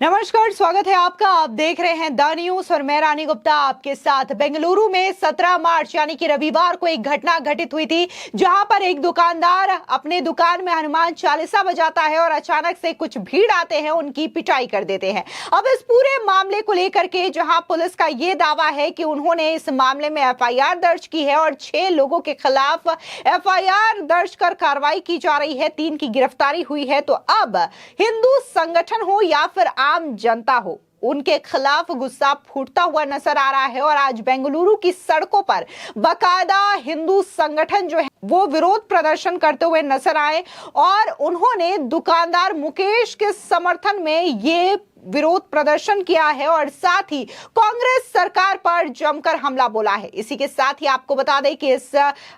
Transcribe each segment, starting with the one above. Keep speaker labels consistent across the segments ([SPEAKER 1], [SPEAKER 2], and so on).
[SPEAKER 1] नमस्कार, स्वागत है आपका। आप देख रहे हैं द न्यूज और मैं रानी गुप्ता आपके साथ। बेंगलुरु में 17 मार्च यानी कि रविवार को एक घटना घटित हुई थी, जहां पर एक दुकानदार अपने दुकान में हनुमान चालीसा बजाता है और अचानक से कुछ भीड़ आते हैं, उनकी पिटाई कर देते हैं। अब इस पूरे मामले को लेकर के जहां पुलिस का ये दावा है कि उन्होंने इस मामले में एफआईआर दर्ज की है और 6 लोगों के खिलाफ एफआईआर दर्ज कर कार्रवाई की जा रही है, 3 की गिरफ्तारी हुई है। तो अब हिंदू संगठन हो या फिर आम जनता हो, उनके खिलाफ गुस्सा फूटता हुआ नजर आ रहा है। और आज बेंगलुरु की सड़कों पर बाकायदा हिंदू संगठन जो है वो विरोध प्रदर्शन करते हुए नजर आए और उन्होंने दुकानदार मुकेश के समर्थन में ये विरोध प्रदर्शन किया है और साथ ही कांग्रेस सरकार पर जमकर हमला बोला है। इसी के साथ ही आपको बता दें कि इस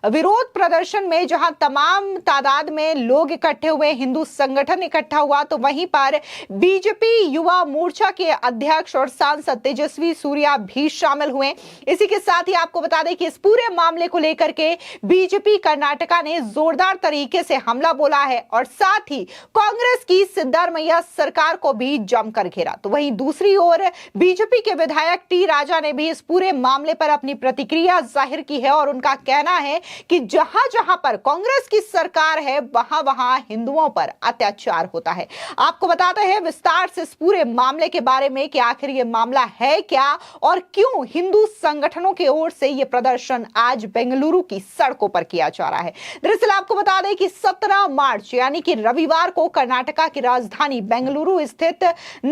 [SPEAKER 1] विरोध प्रदर्शन में जहां तमाम तादाद में लोग इकट्ठे हुए, हिंदू संगठन इकट्ठा हुआ, तो वहीं पर बीजेपी युवा मोर्चा के अध्यक्ष और सांसद तेजस्वी सूर्या भी शामिल हुए। इसी के साथ ही आपको बता दें कि इस पूरे मामले को लेकर के बीजेपी कर्नाटका ने जोरदार तरीके से हमला बोला है और साथ ही कांग्रेस की सिद्धारमैया सरकार को भी जमकर घेरा। तो वहीं दूसरी ओर बीजेपी के विधायक टी राजा ने भी इस पूरे मामले पर अपनी प्रतिक्रिया जाहिर की है और उनका कहना है कि जहां जहां पर कांग्रेस की सरकार है वहां वहां हिंदुओं पर अत्याचार होता है। आपको बताते हैं विस्तार से इस पूरे मामले के बारे में कि आखिर ये मामला है क्या और क्यों हिंदू संगठनों की ओर से ये प्रदर्शन आज बेंगलुरु की सड़कों पर किया जा रहा है। दरअसल आपको बता दें कि 17 मार्च यानी कि रविवार को कर्नाटका की राजधानी बेंगलुरु स्थित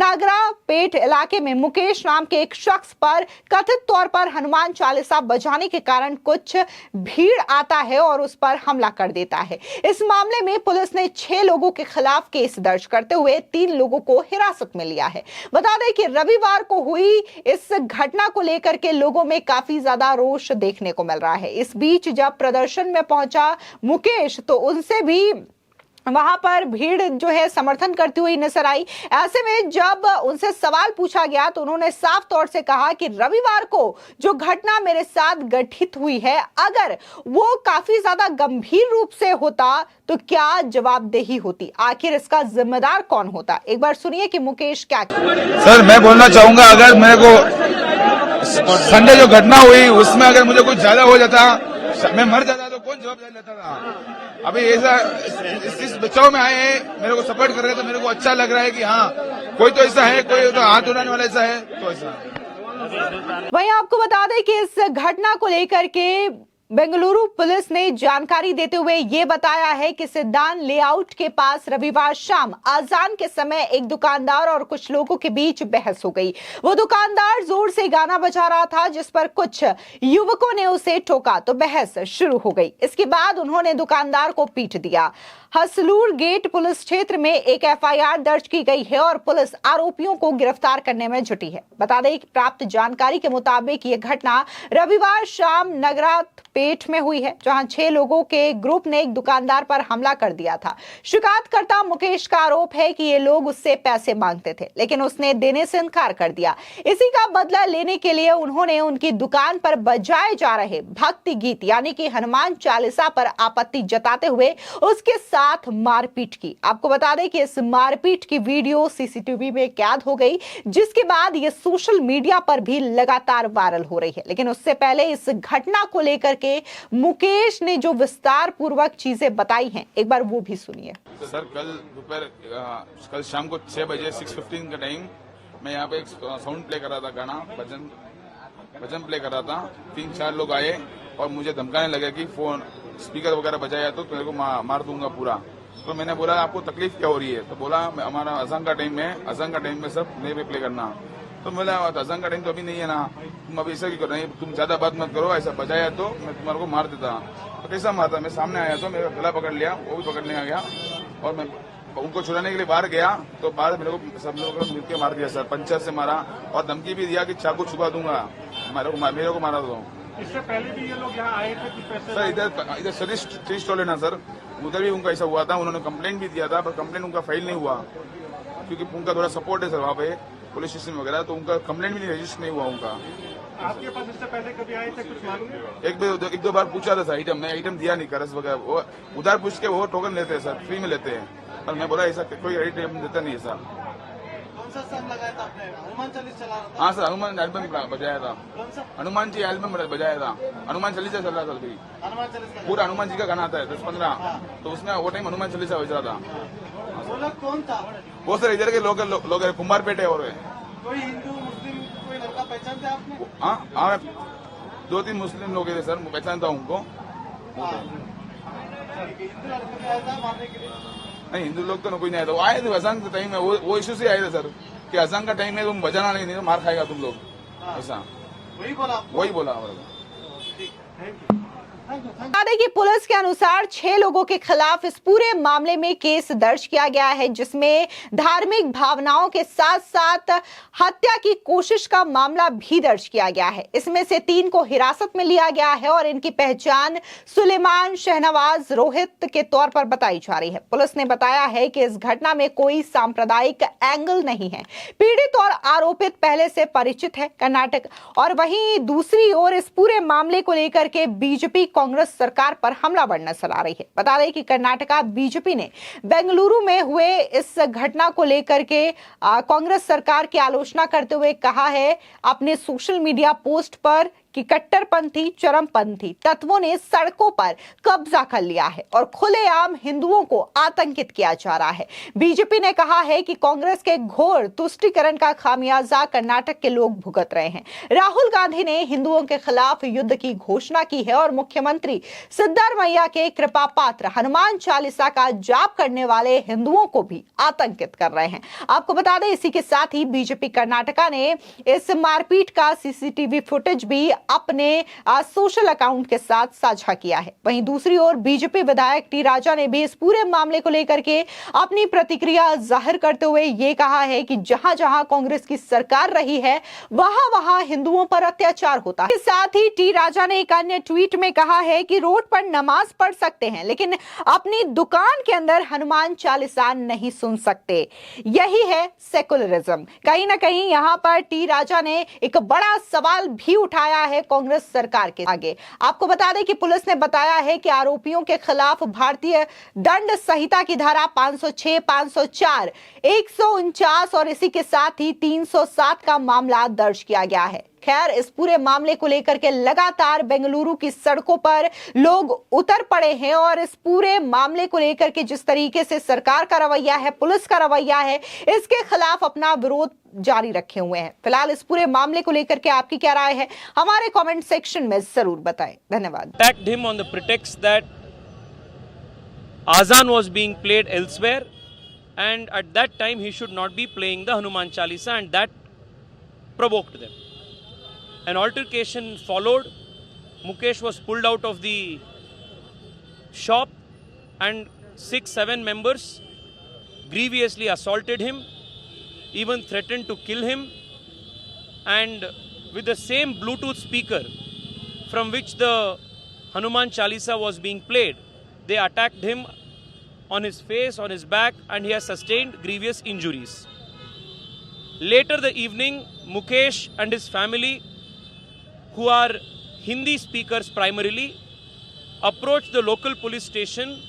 [SPEAKER 1] नागरापेट इलाके में मुकेश नाम के एक शख्स पर कथित तौर पर हनुमान चालीसा बजाने के कारण कुछ भीड़ आता है और उस पर हमला कर देता है। इस मामले में पुलिस ने 6 लोगों के खिलाफ केस दर्ज करते हुए 3 लोगों को हिरासत में लिया है। बता दें कि रविवार को हुई इस घटना को लेकर के लोगों में काफी ज्यादा रोष देखने को मिल रहा है। इस बीच जब प्रदर्शन में पहुंचा मुकेश तो उनसे भी वहां पर भीड़ जो है समर्थन करती हुई नजर आई। ऐसे में जब उनसे सवाल पूछा गया तो उन्होंने साफ तौर से कहा कि रविवार को जो घटना मेरे साथ घटित हुई है, अगर वो काफी ज्यादा गंभीर रूप से होता तो क्या जवाबदेही होती, आखिर इसका जिम्मेदार कौन होता। एक बार सुनिए कि मुकेश क्या कहते।
[SPEAKER 2] सर, मैं बोलना चाहूंगा, अगर मेरे को संडे जो घटना हुई उसमें अगर मुझे कुछ ज्यादा हो जाता, मैं मर जाता तो कौन जवाब लेता था। अभी ऐसा इस बचाव में आए हैं, मेरे को सपोर्ट कर रहे हैं तो मेरे को अच्छा लग रहा है कि हाँ कोई तो ऐसा है, कोई तो हाथ उठाने वाला ऐसा है तो ऐसा।
[SPEAKER 1] वहीं आपको बता दें कि इस घटना को लेकर के बेंगलुरु पुलिस ने जानकारी देते हुए ये बताया है कि सिद्धांत लेआउट के पास रविवार शाम अजान के समय एक दुकानदार और कुछ लोगों के बीच बहस हो गई। वो दुकानदार जोर से गाना बजा रहा था जिस पर कुछ युवकों ने उसे ठोका तो बहस शुरू हो गई। इसके बाद उन्होंने दुकानदार को पीट दिया। हसलूर गेट पुलिस क्षेत्र में एक एफआईआर दर्ज की गई है और पुलिस आरोपियों को गिरफ्तार करने में जुटी है। बता दें कि प्राप्त जानकारी के मुताबिक यह घटना रविवार शाम नगरापेट में हुई है, जहां 6 लोगों के ग्रुप ने एक दुकानदार पर हमला कर दिया था। शिकायतकर्ता मुकेश का आरोप है कि ये लोग उससे पैसे मांगते थे, लेकिन उसने देने से इनकार कर दिया। इसी का बदला लेने के लिए उन्होंने उनकी दुकान पर बजाए जा रहे भक्ति गीत यानी कि हनुमान चालीसा पर आपत्ति जताते हुए उसके साथ मारपीट की। आपको बता दें कि इस मारपीट की वीडियो सीसीटीवी में कैद हो गई, जिसके बाद ये सोशल मीडिया पर भी लगातार वायरल हो रही है। लेकिन उससे पहले इस घटना को लेकर के मुकेश ने जो विस्तार पूर्वक चीजें बताई हैं, एक बार वो भी सुनिए।
[SPEAKER 2] सर, कल शाम को 6 बजे 6:15 का टाइम मैं यहाँ पे एक साउंड प्ले कर रहा था, गाना भजन प्ले कर रहा था। 3-4 लोग आए और मुझे धमकाने लगे कि फोन स्पीकर वगैरह बजाया तो तेरे को मार दूंगा पूरा। तो मैंने बोला आपको तकलीफ क्या हो रही है, तो बोला हमारा अज़ान का टाइम में सब नहीं पे प्ले करना। तो बोला अज़ान का टाइम तो अभी नहीं है ना, तुम अभी ऐसा क्यों कर रहे हैं, तुम ज्यादा बात मत करो, ऐसा बजाया तो मैं तुम्हारे को मार देता। तो कैसा मारता, मैं सामने आया तो मेरा गला पकड़ लिया, वो भी पकड़ने आ गया और मैं उनको छुड़ाने के लिए बाहर गया तो बाहर मेरे को सब लोगों ने मिलकर मार दिया सर। पंचर से मारा और धमकी भी दिया कि चाकू छुपा दूंगा, मेरे को मारा दो।
[SPEAKER 3] इससे पहले भी ये लोग यहाँ आए थे
[SPEAKER 2] सर, इधर सर्विस ट्री स्टॉल है ना सर, उधर भी उनका ऐसा हुआ था। उन्होंने कंप्लेंट भी दिया था पर कंप्लेंट उनका फाइल नहीं हुआ क्योंकि उनका थोड़ा सपोर्ट है सर वहाँ पे पुलिस स्टेशन वगैरह, तो उनका कंप्लेंट भी नहीं रजिस्टर नहीं हुआ उनका।
[SPEAKER 3] आपके पास इससे पहले कभी आए थे, कुछ मालूम है?
[SPEAKER 2] एक दो बार पूछा था सर, मैं आइटम दिया नहीं, करस वगैरह वो उधार पूछ के वो टोकन लेते हैं सर, फ्री में लेते हैं। पर मैं बोला ऐसा कोई आइटम देता नहीं है सर।
[SPEAKER 3] कौन सा सम लगा आपने हनुमान चालीसा चला रहा था?
[SPEAKER 2] हाँ सर, हनुमान एल्बम बजाया था,
[SPEAKER 3] कौन सा?
[SPEAKER 2] हनुमान जी एल्बम बजाया था, हनुमान चालीसा चल रहा था अभी,
[SPEAKER 3] हनुमान चालीसा
[SPEAKER 2] पूरा हनुमान जी का गाना आता है 10-15, तो उसमें वो टाइम हनुमान चालीसा बज रहा था।
[SPEAKER 3] वो लोग कौन था?
[SPEAKER 2] वो सर इधर के लोग है, कुंभारपेट है, और
[SPEAKER 3] कोई हिंदू मुस्लिम कोई लड़का पहचानते आपने?
[SPEAKER 2] हाँ 2-3 मुस्लिम लोग हैं सर, मैं पहचानता हूँ उनको।
[SPEAKER 3] हिंदू लड़के में आया था मारने के लिए?
[SPEAKER 2] नहीं, हिंदू लोग तो कोई नहीं आया था, वो आए थे अजान के टाइम में, वो इश्यू से आए थे सर, कि अजान का टाइम है, तुम बजाना नहीं तो मार खाएगा तुम लोग, ऐसा
[SPEAKER 3] वही बोला आपको?
[SPEAKER 2] वही बोला हमारे को।
[SPEAKER 3] ठीक, थैंक यू।
[SPEAKER 1] बता दें कि पुलिस के अनुसार 6 लोगों के खिलाफ इस पूरे मामले में केस दर्ज किया गया है, जिसमें धार्मिक भावनाओं के साथ साथ हत्या की कोशिश का मामला भी दर्ज किया गया है। इसमें से 3 को हिरासत में लिया गया है और इनकी पहचान सुलेमान, शहनवाज, रोहित के तौर पर बताई जा रही है। पुलिस ने बताया है कि इस घटना में कोई सांप्रदायिक एंगल नहीं है। पीड़ित और आरोपित पहले से परिचित है कर्नाटक, और वहीं दूसरी ओर इस पूरे मामले को लेकर के बीजेपी कांग्रेस सरकार पर हमलावर नजर आ रही है। बता दें कि कर्नाटका बीजेपी ने बेंगलुरु में हुए इस घटना को लेकर के कांग्रेस सरकार की आलोचना करते हुए कहा है अपने सोशल मीडिया पोस्ट पर कि कट्टरपंथी, चरमपंथी तत्वों ने सड़कों पर कब्जा कर लिया है और खुलेआम हिंदुओं को आतंकित किया जा रहा है। बीजेपी ने कहा है कि कांग्रेस के घोर तुष्टीकरण का खामियाजा कर्नाटक के लोग भुगत रहे हैं। राहुल गांधी ने हिंदुओं के खिलाफ युद्ध की घोषणा की है और मुख्यमंत्री सिद्धारमैया के कृपा पात्र हनुमान चालीसा का जाप करने वाले हिंदुओं को भी आतंकित कर रहे हैं। आपको बता दें, इसी के साथ ही बीजेपी कर्नाटका ने इस मारपीट का सीसीटीवी फुटेज भी अपने सोशल अकाउंट के साथ साझा किया है। वहीं दूसरी ओर बीजेपी विधायक टी राजा ने भी इस पूरे मामले को लेकर के अपनी प्रतिक्रिया जाहिर करते हुए ये कहा है कि जहां जहां कांग्रेस की सरकार रही है वहां वहां हिंदुओं पर अत्याचार होता है। साथ ही टी राजा ने एक अन्य ट्वीट में कहा है कि रोड पर नमाज पढ़ सकते हैं लेकिन अपनी दुकान के अंदर हनुमान चालीसा नहीं सुन सकते। यही है सेकुलरिज्म। कहीं ना कहीं यहां पर टी राजा ने एक बड़ा सवाल भी उठाया है कांग्रेस सरकार के आगे। आपको बता दें कि पुलिस ने बताया है कि आरोपियों के खिलाफ भारतीय दंड संहिता की धारा 506, 504, 149 और इसी के साथ ही 307 का मामला दर्ज किया गया है। खैर, इस पूरे मामले को लेकर के लगातार बेंगलुरु की सड़कों पर लोग उतर पड़े हैं और इस पूरे मामले को लेकर के जिस तरीके से सरकार का रवैया है, पुलिस का रवैया है, इसके खिलाफ अपना विरोध जारी रखे हुए हैं। फिलहाल इस पूरे मामले को लेकर के आपकी क्या राय है, हमारे कमेंट सेक्शन में जरूर बताएं। धन्यवाद।
[SPEAKER 4] Attacked him on the pretext that Azan was being played elsewhere, and at that time he should not be playing the Hanuman Chalisa, and that provoked them. An altercation followed. Mukesh was pulled out of the shop and 6-7 members grievously assaulted him, even threatened to kill him, and with the same Bluetooth speaker from which the Hanuman Chalisa was being played, they attacked him on his face, on his back, and he has sustained grievous injuries. Later the evening, Mukesh and his family, who are Hindi speakers primarily, approached the local police station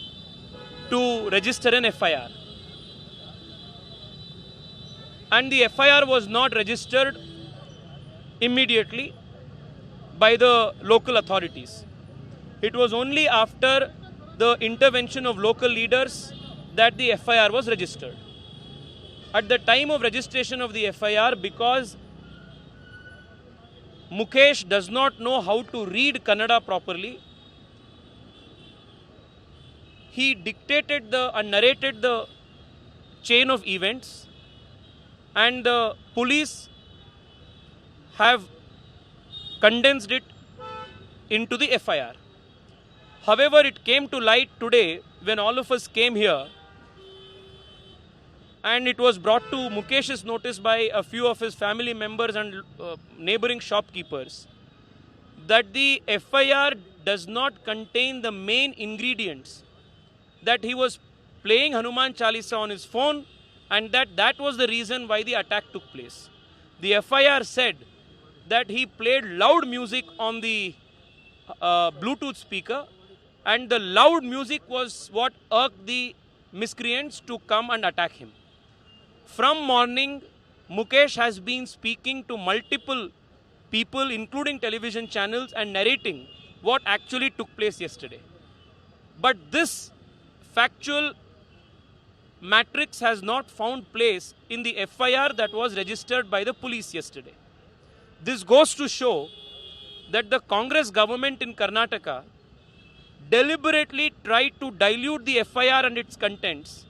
[SPEAKER 4] to register an FIR. And the FIR was not registered immediately by the local authorities. It was only after the intervention of local leaders that the FIR was registered. At the time of registration of the FIR, because Mukesh does not know how to read Kannada properly, he dictated and narrated the chain of events, and the police have condensed it into the FIR. However, it came to light today when all of us came here, and it was brought to Mukesh's notice by a few of his family members and neighboring shopkeepers, that the FIR does not contain the main ingredients, that he was playing Hanuman Chalisa on his phone, and that was the reason why the attack took place. The FIR said that he played loud music on the Bluetooth speaker, and the loud music was what irked the miscreants to come and attack him. From morning Mukesh has been speaking to multiple people, including television channels, and narrating what actually took place yesterday. But this factual matrix has not found place in the FIR that was registered by the police yesterday. This goes to show that the Congress government in Karnataka deliberately tried to dilute the FIR and its contents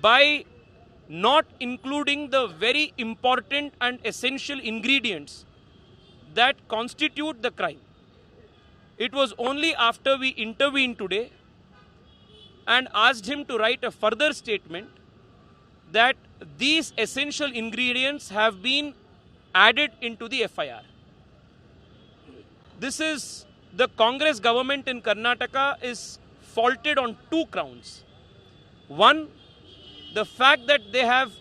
[SPEAKER 4] by not including the very important and essential ingredients that constitute the crime. It was only after we intervened today and asked him to write a further statement that these essential ingredients have been added into the FIR. This is the Congress government in Karnataka is faulted on two grounds. One, the fact that they have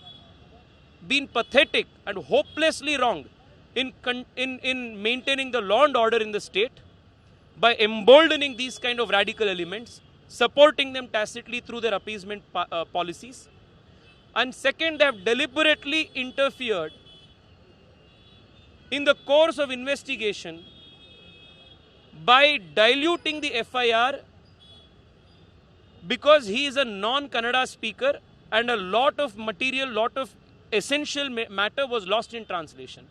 [SPEAKER 4] been pathetic and hopelessly wrong in maintaining the law and order in the state by emboldening these kind of radical elements, supporting them tacitly through their appeasement policies. And second, they have deliberately interfered in the course of investigation by diluting the FIR because he is a non-Kannada speaker and a lot of material, lot of essential matter was lost in translation.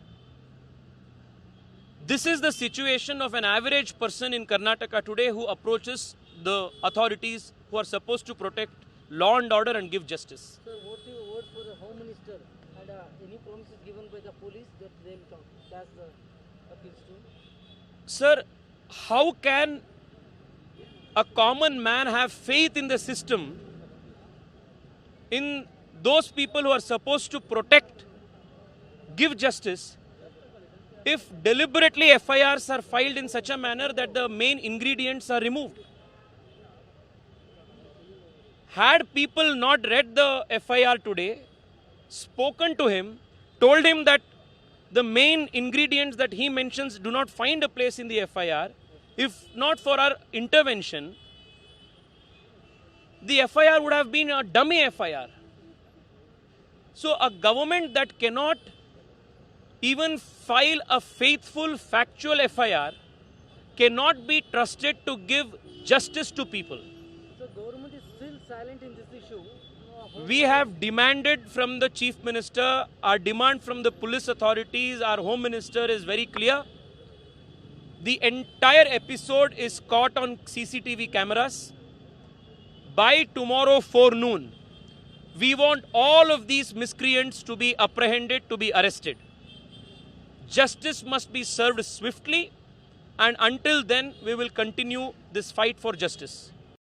[SPEAKER 4] This is the situation of an average person in Karnataka today who approaches the authorities who are supposed to protect law and order and give justice.
[SPEAKER 5] Sir, what do you word for the Home Minister and any promises given by the police that they will come? That's the appeals to.
[SPEAKER 4] Sir, how can a common man have faith in the system, in those people who are supposed to protect, give justice, if deliberately FIRs are filed in such a manner that the main ingredients are removed? Had people not read the FIR today, spoken to him, told him that the main ingredients that he mentions do not find a place in the FIR, if not for our intervention, the FIR would have been a dummy FIR. So a government that cannot even file a faithful, factual FIR cannot be trusted to give justice to people.
[SPEAKER 5] So government is still silent in this issue.
[SPEAKER 4] We have demanded from the Chief Minister, our demand from the police authorities, our Home Minister is very clear. The entire episode is caught on CCTV cameras. By tomorrow forenoon, we want all of these miscreants to be apprehended, to be arrested. Justice must be served swiftly, and until then, we will continue this fight for justice.